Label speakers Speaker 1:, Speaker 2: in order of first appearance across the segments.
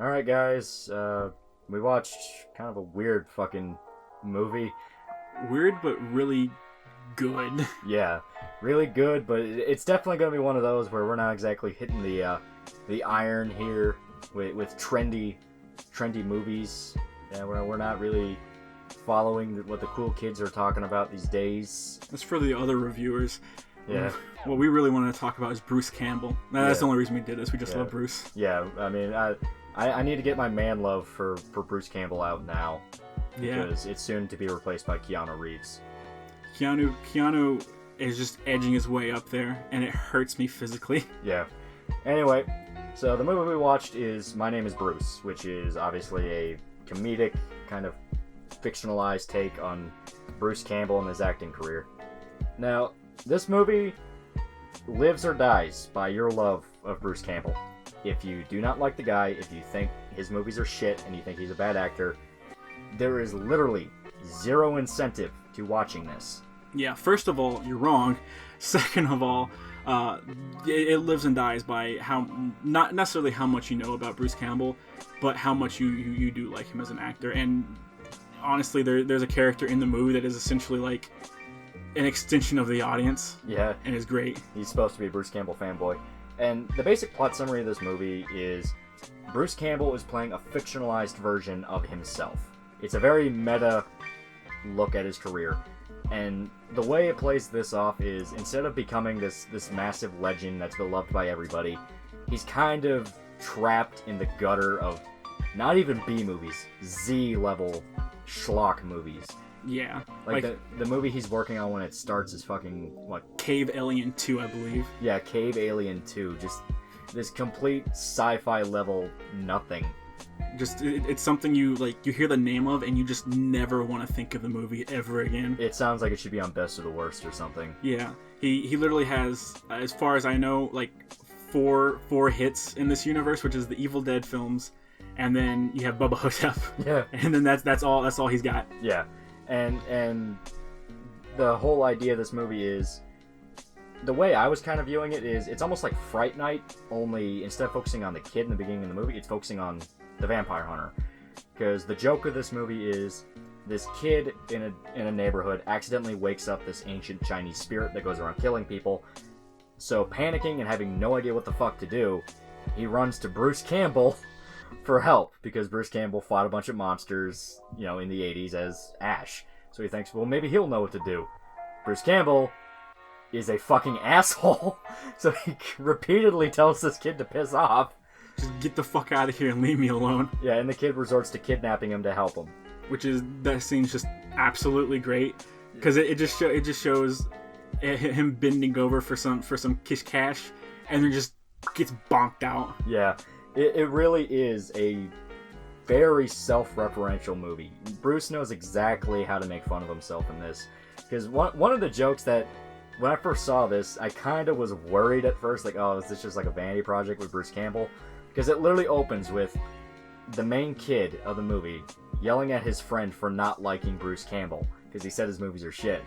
Speaker 1: Alright, guys, we watched kind of a weird fucking movie.
Speaker 2: Weird, but really good.
Speaker 1: Yeah, really good, but it's definitely going to be one of those where we're not exactly hitting the iron here with trendy movies. Yeah, we're not really following what the cool kids are talking about these days.
Speaker 2: That's for the other reviewers.
Speaker 1: Yeah.
Speaker 2: What we really wanted to talk about is Bruce Campbell. That's the only reason we did this. We just love Bruce.
Speaker 1: Yeah, I mean, I need to get my man love for Bruce Campbell out now. Because it's soon to be replaced by Keanu Reeves.
Speaker 2: Keanu is just edging his way up there, and it hurts me physically.
Speaker 1: Yeah. Anyway, so the movie we watched is My Name is Bruce, which is obviously a comedic, kind of fictionalized take on Bruce Campbell and his acting career. Now, this movie lives or dies by your love of Bruce Campbell. If you do not like the guy, if you think his movies are shit and you think he's a bad actor, there is literally zero incentive to watching this.
Speaker 2: Yeah, first of all, you're wrong. Second of all, it lives and dies by how, not necessarily how much you know about Bruce Campbell, but how much you do like him as an actor. And honestly, there's a character in the movie that is essentially like an extension of the audience.
Speaker 1: Yeah.
Speaker 2: And is great.
Speaker 1: He's supposed to be a Bruce Campbell fanboy. And the basic plot summary of this movie is Bruce Campbell is playing a fictionalized version of himself. It's a very meta look at his career. And the way it plays this off is, instead of becoming this massive legend that's beloved by everybody, he's kind of trapped in the gutter of not even B movies, Z-level schlock movies.
Speaker 2: Yeah.
Speaker 1: Like the movie he's working on when it starts is fucking, what?
Speaker 2: Cave Alien 2, I believe.
Speaker 1: Yeah, Cave Alien 2. Just this complete sci-fi level nothing.
Speaker 2: Just, it's something you hear the name of and you just never want to think of the movie ever again.
Speaker 1: It sounds like it should be on Best of the Worst or something.
Speaker 2: Yeah. He literally has, as far as I know, like four hits in this universe, which is the Evil Dead films, and then you have Bubba Hotep. Yeah. And then that's all he's got.
Speaker 1: Yeah. And the whole idea of this movie is, the way I was kind of viewing it is, it's almost like Fright Night, only instead of focusing on the kid in the beginning of the movie, it's focusing on the vampire hunter. Because the joke of this movie is, this kid in a neighborhood accidentally wakes up this ancient Chinese spirit that goes around killing people. So panicking and having no idea what the fuck to do, he runs to Bruce Campbell for help, because Bruce Campbell fought a bunch of monsters, in the 80s as Ash. So he thinks, well, maybe he'll know what to do. Bruce Campbell is a fucking asshole, so he repeatedly tells this kid to piss off.
Speaker 2: Just get the fuck out of here and leave me alone.
Speaker 1: Yeah, and the kid resorts to kidnapping him to help him.
Speaker 2: That scene's just absolutely great, because it just shows him bending over for some kish cash, and then just gets bonked out.
Speaker 1: Yeah, it really is a very self-referential movie. Bruce knows exactly how to make fun of himself in this, because one of the jokes that, when I first saw this, I kind of was worried at first, like, oh, is this just like a vanity project with Bruce Campbell? Because it literally opens with the main kid of the movie yelling at his friend for not liking Bruce Campbell, because he said his movies are shit.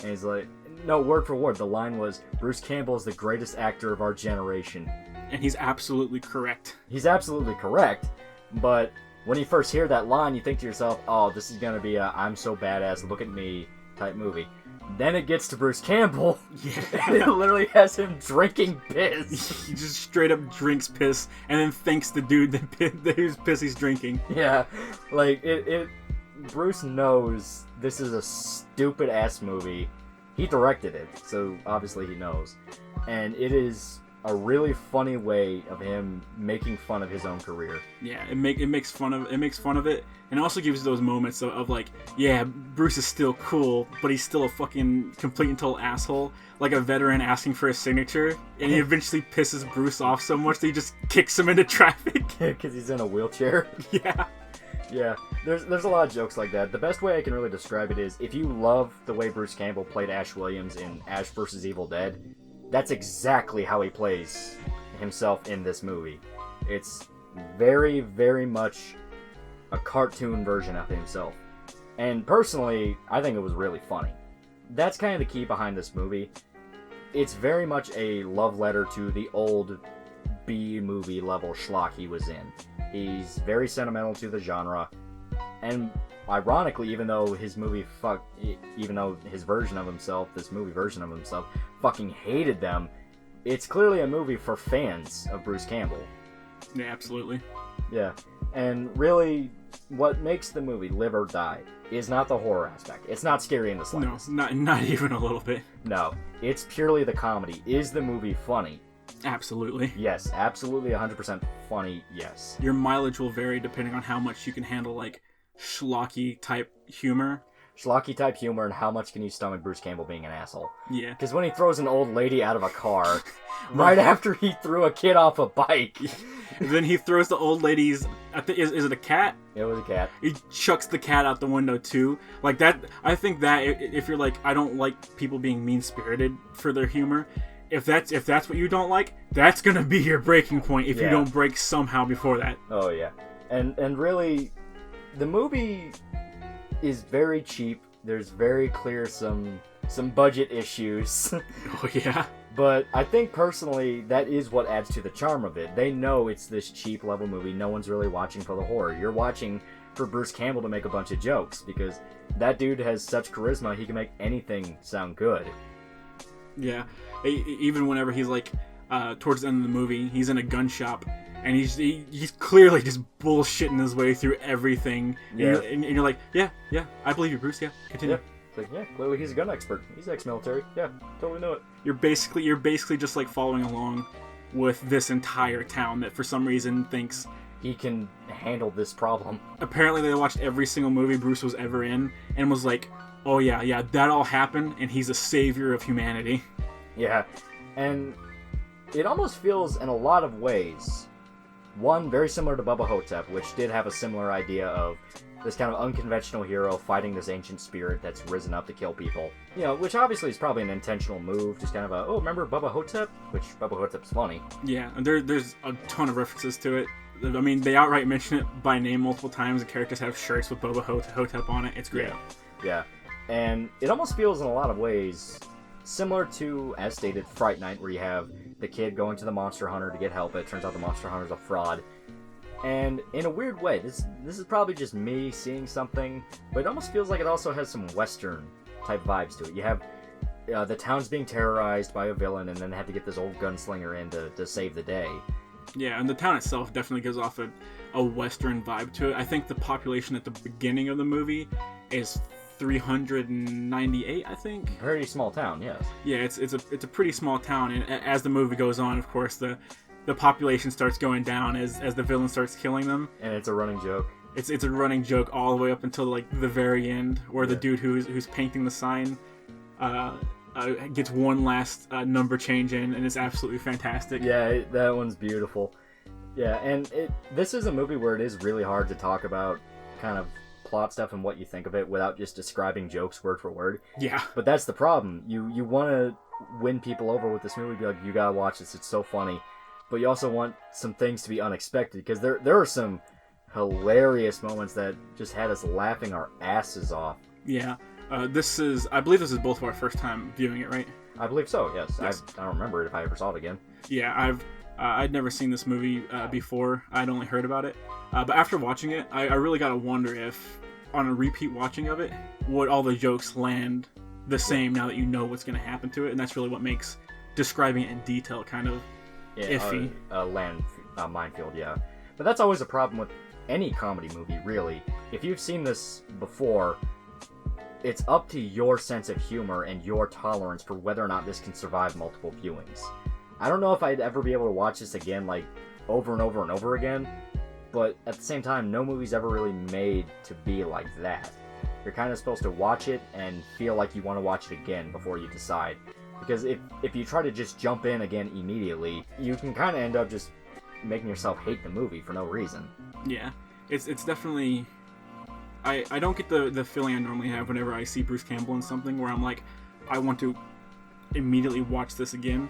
Speaker 1: And he's like, no, word for word, the line was, Bruce Campbell is the greatest actor of our generation.
Speaker 2: And he's absolutely correct.
Speaker 1: He's absolutely correct, but when you first hear that line, you think to yourself, oh, this is going to be a I'm so badass, look at me type movie. Then it gets to Bruce Campbell, and it literally has him drinking piss.
Speaker 2: He just straight up drinks piss, and then thanks the dude whose piss he's drinking.
Speaker 1: Yeah, like, Bruce knows this is a stupid-ass movie. He directed it, so obviously he knows. And it is a really funny way of him making fun of his own career.
Speaker 2: Yeah, it makes fun of it, and it also gives those moments of like, yeah, Bruce is still cool, but he's still a fucking complete and total asshole, like a veteran asking for a signature, and he eventually pisses Bruce off so much that he just kicks him into traffic
Speaker 1: because he's in a wheelchair. Yeah, there's a lot of jokes like that. The best way I can really describe it is, if you love the way Bruce Campbell played Ash Williams in Ash vs. Evil Dead, that's exactly how he plays himself in this movie. It's very, very much a cartoon version of himself. And personally, I think it was really funny. That's kind of the key behind this movie. It's very much a love letter to the old B-movie level schlock he was in. He's very sentimental to the genre, and ironically, even though his version of himself, this movie version of himself, fucking hated them, it's clearly a movie for fans of Bruce Campbell.
Speaker 2: Yeah, absolutely.
Speaker 1: Yeah, and really, what makes the movie live or die is not the horror aspect. It's not scary in the slightest.
Speaker 2: No, not even a little bit.
Speaker 1: No, it's purely the comedy. Is the movie funny?
Speaker 2: Absolutely.
Speaker 1: Yes, absolutely 100% funny, yes.
Speaker 2: Your mileage will vary depending on how much you can handle, like, schlocky type humor.
Speaker 1: Schlocky type humor, and how much can you stomach Bruce Campbell being an asshole?
Speaker 2: Yeah.
Speaker 1: Because when he throws an old lady out of a car, right after he threw a kid off a bike.
Speaker 2: Then he throws the old lady's, is it a cat?
Speaker 1: It was a cat.
Speaker 2: He chucks the cat out the window too. Like that, I think that if you're like, I don't like people being mean-spirited for their humor, if that's what you don't like, that's gonna be your breaking point if you don't break somehow before that.
Speaker 1: Oh yeah. And really, the movie is very cheap. There's very clear some budget issues.
Speaker 2: Oh yeah.
Speaker 1: But I think personally that is what adds to the charm of it. They know it's this cheap level movie. No one's really watching for the horror. You're watching for Bruce Campbell to make a bunch of jokes, because that dude has such charisma, he can make anything sound good.
Speaker 2: Yeah. Even whenever he's like towards the end of the movie, he's in a gun shop and he's clearly just bullshitting his way through everything.
Speaker 1: Yeah.
Speaker 2: And you're like, yeah, I believe you, Bruce. Yeah, continue.
Speaker 1: Yeah. It's like, yeah, clearly he's a gun expert. He's ex-military. Yeah, totally know it.
Speaker 2: You're basically just like following along with this entire town that for some reason thinks
Speaker 1: he can handle this problem.
Speaker 2: Apparently they watched every single movie Bruce was ever in and was like, oh yeah, that all happened and he's a savior of humanity.
Speaker 1: Yeah, and it almost feels in a lot of ways, one, very similar to Bubba Hotep, which did have a similar idea of this kind of unconventional hero fighting this ancient spirit that's risen up to kill people. You know, which obviously is probably an intentional move, just kind of a, oh, remember Bubba Hotep? Which Bubba Hotep's funny.
Speaker 2: Yeah, and there's a ton of references to it. I mean, they outright mention it by name multiple times. The characters have shirts with Bubba Hotep on it. It's great.
Speaker 1: Yeah. And it almost feels in a lot of ways similar to, as stated, Fright Night, where you have the kid going to the monster hunter to get help. It turns out the monster hunter's a fraud. And in a weird way, this is probably just me seeing something, but it almost feels like it also has some Western type vibes to it. You have the town's being terrorized by a villain, and then they have to get this old gunslinger in to save the day.
Speaker 2: Yeah, and the town itself definitely gives off a Western vibe to it. I think the population at the beginning of the movie is 398, I think.
Speaker 1: Pretty small town, yes.
Speaker 2: Yeah, it's a pretty small town, and as the movie goes on, of course, the population starts going down as the villain starts killing them.
Speaker 1: And it's a running joke.
Speaker 2: It's a running joke all the way up until like the very end, where the dude who's painting the sign gets one last number change in, and it's absolutely fantastic.
Speaker 1: Yeah, that one's beautiful. Yeah, and this is a movie where it is really hard to talk about kind of plot stuff and what you think of it without just describing jokes word for word.
Speaker 2: Yeah.
Speaker 1: But that's the problem. You want to win people over with this movie, be like, you gotta watch this, it's so funny. But you also want some things to be unexpected, because there are some hilarious moments that just had us laughing our asses off.
Speaker 2: Yeah. I believe this is both of our first time viewing it, right?
Speaker 1: I believe so, yes. I don't remember it if I ever saw it again.
Speaker 2: Yeah, I'd never seen this movie before. I'd only heard about it. But after watching it, I really got to wonder if, on a repeat watching of it, would all the jokes land the same now that you know what's going to happen to it. And that's really what makes describing it in detail kind of iffy.
Speaker 1: Minefield, yeah. But that's always a problem with any comedy movie, really. If you've seen this before, it's up to your sense of humor and your tolerance for whether or not this can survive multiple viewings. I don't know if I'd ever be able to watch this again, like, over and over and over again, but at the same time, no movie's ever really made to be like that. You're kind of supposed to watch it and feel like you want to watch it again before you decide. Because if you try to just jump in again immediately, you can kind of end up just making yourself hate the movie for no reason.
Speaker 2: Yeah, it's definitely... I don't get the feeling I normally have whenever I see Bruce Campbell in something where I'm like, I want to immediately watch this again.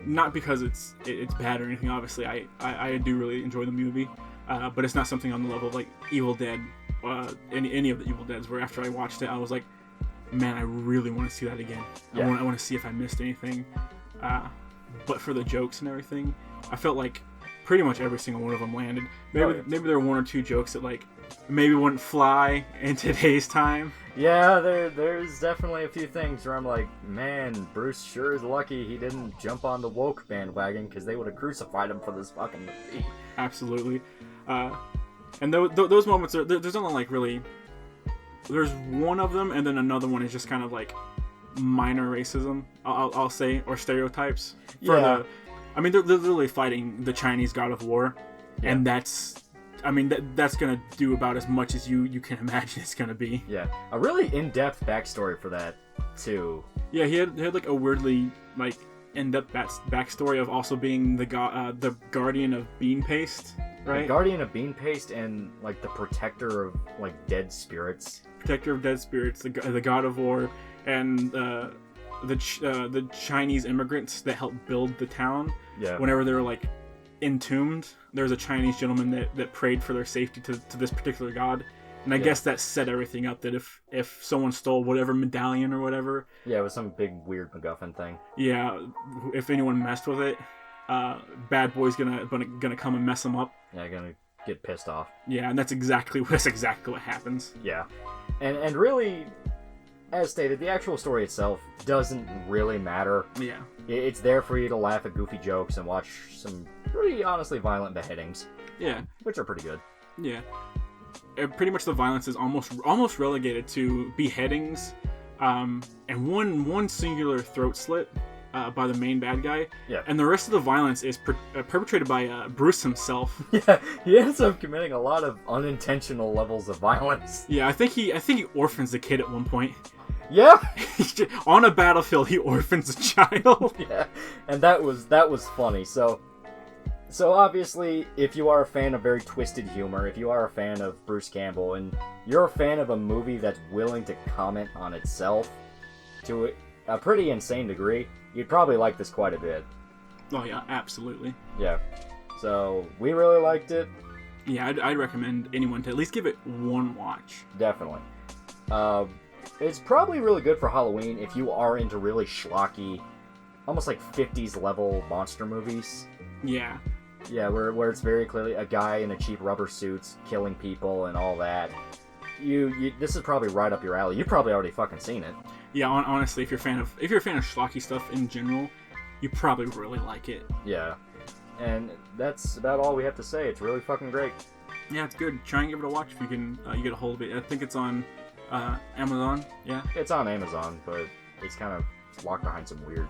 Speaker 2: Not because it's bad or anything, obviously. I do really enjoy the movie, but it's not something on the level of like Evil Dead, any of the Evil Deads, where after I watched it, I was like, man, I really want to see that again. Yeah. I want to see if I missed anything. But for the jokes and everything, I felt like pretty much every single one of them landed. Maybe
Speaker 1: Oh, yeah.
Speaker 2: maybe there were one or two jokes that like maybe wouldn't fly in today's time.
Speaker 1: Yeah, there's definitely a few things where I'm like, man, Bruce sure is lucky he didn't jump on the woke bandwagon, because they would have crucified him for this fucking movie.
Speaker 2: Absolutely. And those moments are there's only like really there's one of them, and then another one is just kind of like minor racism, I'll say, or stereotypes.
Speaker 1: Yeah.
Speaker 2: I mean, they're literally fighting the Chinese god of war,
Speaker 1: Yeah.
Speaker 2: and that's gonna do about as much as you can imagine it's gonna be.
Speaker 1: Yeah, a really in-depth backstory for that too.
Speaker 2: Yeah, he had like a weirdly like in-depth backstory of also being the guardian of bean paste, right?
Speaker 1: The guardian of bean paste and like the protector of like dead spirits.
Speaker 2: Protector of dead spirits, the god of war, and the Chinese immigrants that helped build the town.
Speaker 1: Yeah.
Speaker 2: Whenever they were like entombed, there was a Chinese gentleman that prayed for their safety to this particular god, and I guess that set everything up. That if someone stole whatever medallion or whatever,
Speaker 1: Yeah, it was some big weird MacGuffin thing.
Speaker 2: yeah, if anyone messed with it, bad boy's gonna come and mess them up.
Speaker 1: Yeah, gonna get pissed off.
Speaker 2: Yeah, and that's exactly what happens.
Speaker 1: Yeah, and really, as stated, the actual story itself doesn't really matter.
Speaker 2: Yeah.
Speaker 1: It's there for you to laugh at goofy jokes and watch some pretty honestly violent beheadings,
Speaker 2: Yeah.
Speaker 1: which are pretty good.
Speaker 2: Yeah. Pretty much the violence is almost relegated to beheadings, and one singular throat slit by the main bad guy.
Speaker 1: Yeah.
Speaker 2: And the rest of the violence is perpetrated by Bruce himself.
Speaker 1: Yeah, he ends up committing a lot of unintentional levels of violence.
Speaker 2: Yeah, I think he orphans the kid at one point.
Speaker 1: Yeah.
Speaker 2: On a battlefield, he orphans a child.
Speaker 1: Yeah, and that was funny. So obviously, if you are a fan of very twisted humor, if you are a fan of Bruce Campbell, and you're a fan of a movie that's willing to comment on itself to a pretty insane degree, you'd probably like this quite a bit.
Speaker 2: Oh yeah, absolutely.
Speaker 1: Yeah. So we really liked it.
Speaker 2: Yeah, I'd recommend anyone to at least give it one watch.
Speaker 1: Definitely. It's probably really good for Halloween if you are into really schlocky, almost like 50s level monster movies.
Speaker 2: Yeah.
Speaker 1: Yeah, where it's very clearly a guy in a cheap rubber suits killing people and all that. This is probably right up your alley. You've probably already fucking seen it.
Speaker 2: Yeah, honestly, if you're a fan of schlocky stuff in general, you probably really like it.
Speaker 1: Yeah. And that's about all we have to say. It's really fucking great.
Speaker 2: Yeah, it's good. Try and give it a watch if you can. You get a hold of it. I think it's on Amazon. Yeah.
Speaker 1: It's on Amazon, but it's kind of locked behind some weird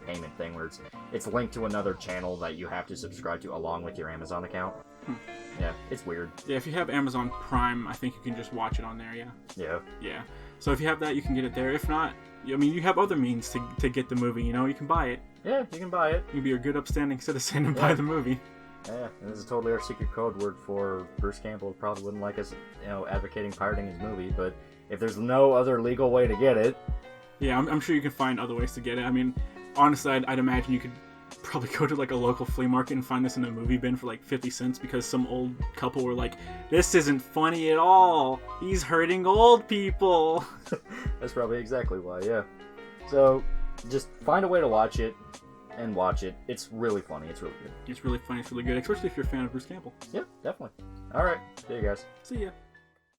Speaker 1: payment thing where it's linked to another channel that you have to subscribe to along with your Amazon account. Yeah, it's weird.
Speaker 2: Yeah, if you have Amazon Prime, I think you can just watch it on there. Yeah.
Speaker 1: Yeah.
Speaker 2: Yeah. So if you have that, you can get it there. If not, I mean, you have other means to get the movie. You know, you can buy it.
Speaker 1: Yeah, you can buy it.
Speaker 2: You can be a good, upstanding citizen and buy the movie.
Speaker 1: Yeah, and this is totally our secret code word for Bruce Campbell. Probably wouldn't like us, advocating pirating his movie, but if there's no other legal way to get it...
Speaker 2: Yeah, I'm sure you can find other ways to get it. I mean, honestly, I'd imagine you could probably go to like a local flea market and find this in a movie bin for like 50 cents because some old couple were like, this isn't funny at all. He's hurting old people.
Speaker 1: That's probably exactly why, yeah. So, just find a way to watch it, and watch it. It's really funny. It's really good.
Speaker 2: It's really funny. It's really good, especially if you're a fan of Bruce Campbell.
Speaker 1: Yeah, definitely. Alright, see you guys.
Speaker 2: See ya.